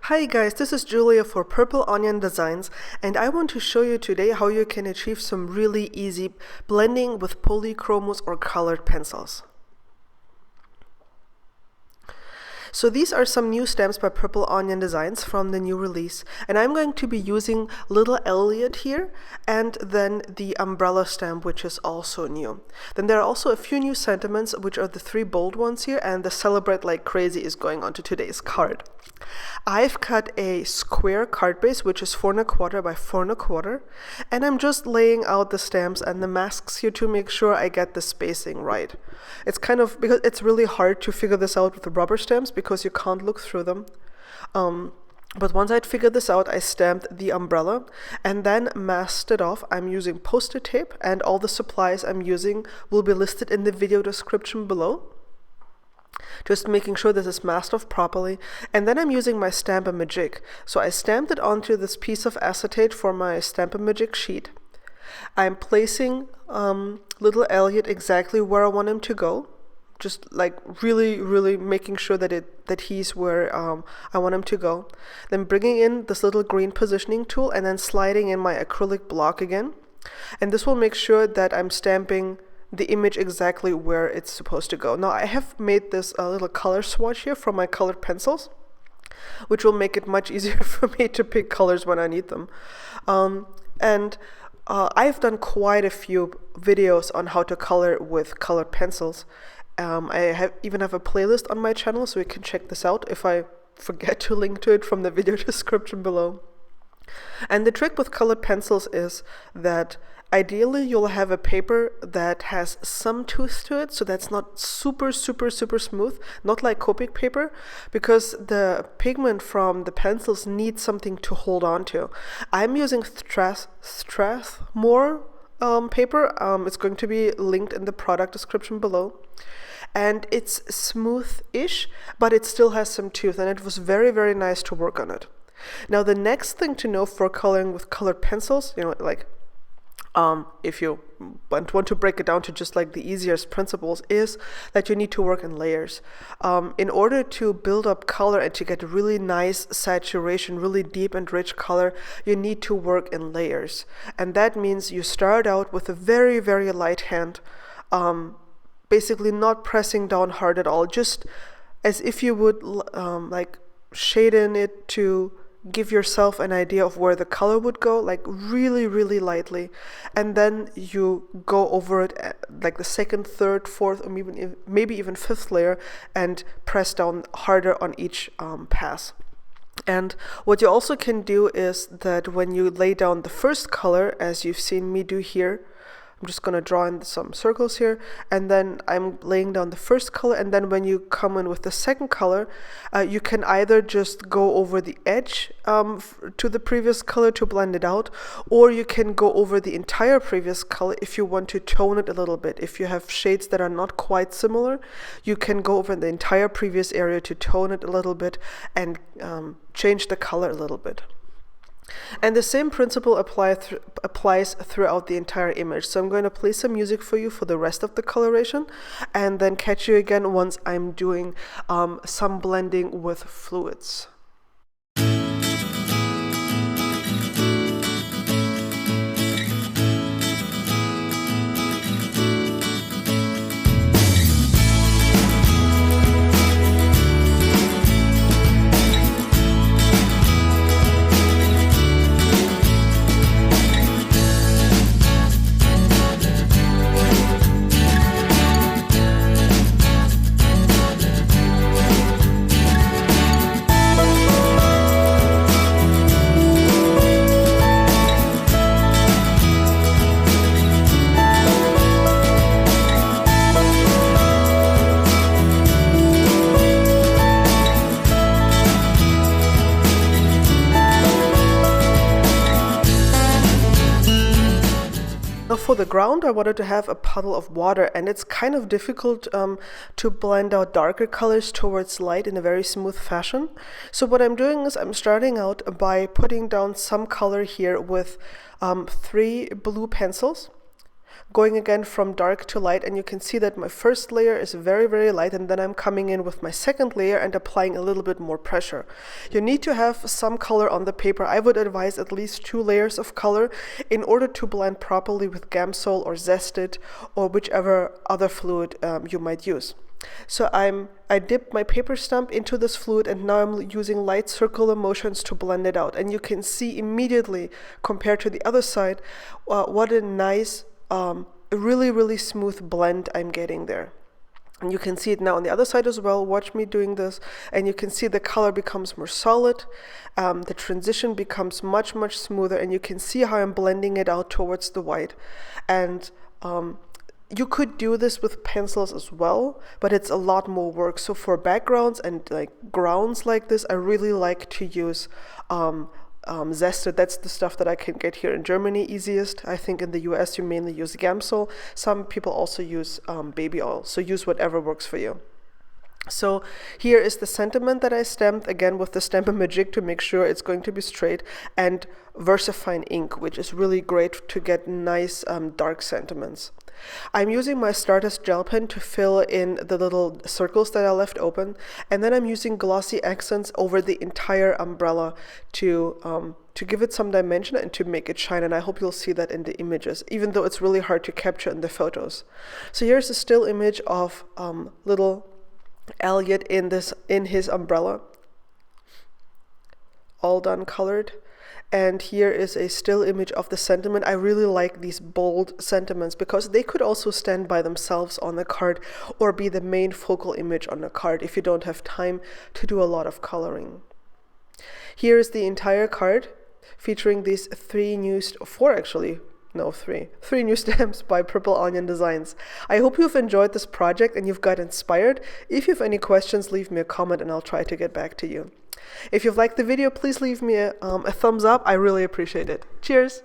Hi guys, this is Julia for Purple Onion Designs, and I want to show you today how you can achieve some really easy blending with polychromos or colored pencils. So these are some new stamps by Purple Onion Designs from the new release, and I'm going to be using Little Elliot here and then the umbrella stamp, which is also new. Then there are also a few new sentiments, which are the three bold ones here, and the Celebrate Like Crazy is going onto today's card. I've cut a square card base, which is 4 1/4 by 4 1/4, and I'm just laying out the stamps and the masks here to make sure I get the spacing right. It's kind of, because it's really hard to figure this out with the rubber stamps because you can't look through them. But once I'd figured this out, I stamped the umbrella and then masked it off. I'm using Post-it tape, and all the supplies I'm using will be listed in the video description below. Just making sure this is masked off properly. And then I'm using my Stamp-A-Magic. So I stamped it onto this piece of acetate for my Stamp-A-Magic sheet. I'm placing Little Elliot exactly where I want him to go. Just like really making sure that he's where I want him to go. Then bringing in this little green positioning tool and then sliding in my acrylic block again. And this will make sure that I'm stamping the image exactly where it's supposed to go. Now I have made this little color swatch here from my colored pencils, which will make it much easier for me to pick colors when I need them. I've done quite a few videos on how to color with colored pencils. I even have a playlist on my channel, so you can check this out if I forget to link to it from the video description below. And the trick with colored pencils is that ideally you'll have a paper that has some tooth to it, so that's not super smooth, not like Copic paper, because the pigment from the pencils needs something to hold on to. I'm using Strathmore paper. It's going to be linked in the product description below. And it's smooth-ish, but it still has some tooth, and it was very nice to work on it. Now the next thing to know for coloring with colored pencils, if you want to break it down to just like the easiest principles, is that you need to work in layers. In order to build up color and to get really nice saturation, really deep and rich color, you need to work in layers. And that means you start out with a very light hand, basically not pressing down hard at all, just as if you would like shade in it to give yourself an idea of where the color would go, like really lightly, and then you go over it like the second, third, fourth, or maybe even fifth layer, and press down harder on each pass. And what you also can do is that when you lay down the first color, as you've seen me do here, I'm just going to draw in some circles here, and then I'm laying down the first color, and then when you come in with the second color, you can either just go over the edge to the previous color to blend it out, or you can go over the entire previous color if you want to tone it a little bit. If you have shades that are not quite similar, you can go over the entire previous area to tone it a little bit and change the color a little bit. And the same principle applies throughout the entire image. So I'm going to play some music for you for the rest of the coloration, and then catch you again once I'm doing some blending with fluids. For the ground, I wanted to have a puddle of water, and it's kind of difficult to blend out darker colors towards light in a very smooth fashion. So what I'm doing is I'm starting out by putting down some color here with 3 blue pencils. going again from dark to light, and you can see that my first layer is very, very light, and then I'm coming in with my second layer and applying a little bit more pressure. You need to have some color on the paper. I would advise at least 2 layers of color in order to blend properly with Gamsol or Zested or whichever other fluid you might use. So I dip my paper stump into this fluid, and now I'm using light circular motions to blend it out. And you can see immediately, compared to the other side, what a nice really, really smooth blend I'm getting there. And you can see it now on the other side as well. Watch me doing this, and you can see the color becomes more solid. The transition becomes much, much smoother, and you can see how I'm blending it out towards the white. And you could do this with pencils as well, but it's a lot more work. So for backgrounds and like grounds like this, I really like to use Zested. That's the stuff that I can get here in Germany easiest. I think in the US you mainly use Gamsol. Some people also use baby oil, so use whatever works for you. So here is the sentiment that I stamped, again with the Stamp-A-Magic to make sure it's going to be straight, and VersaFine ink, which is really great to get nice dark sentiments. I'm using my Stardust gel pen to fill in the little circles that I left open, and then I'm using glossy accents over the entire umbrella to give it some dimension and to make it shine, and I hope you'll see that in the images, even though it's really hard to capture in the photos. So here's a still image of little Elliot in his umbrella, all done colored. And here is a still image of the sentiment. I really like these bold sentiments because they could also stand by themselves on the card or be the main focal image on the card if you don't have time to do a lot of coloring. Here is the entire card featuring these three new stamps by Purple Onion Designs. I hope you've enjoyed this project and you've got inspired. If you have any questions, leave me a comment and I'll try to get back to you. If you've liked the video, please leave me a thumbs up. I really appreciate it. Cheers!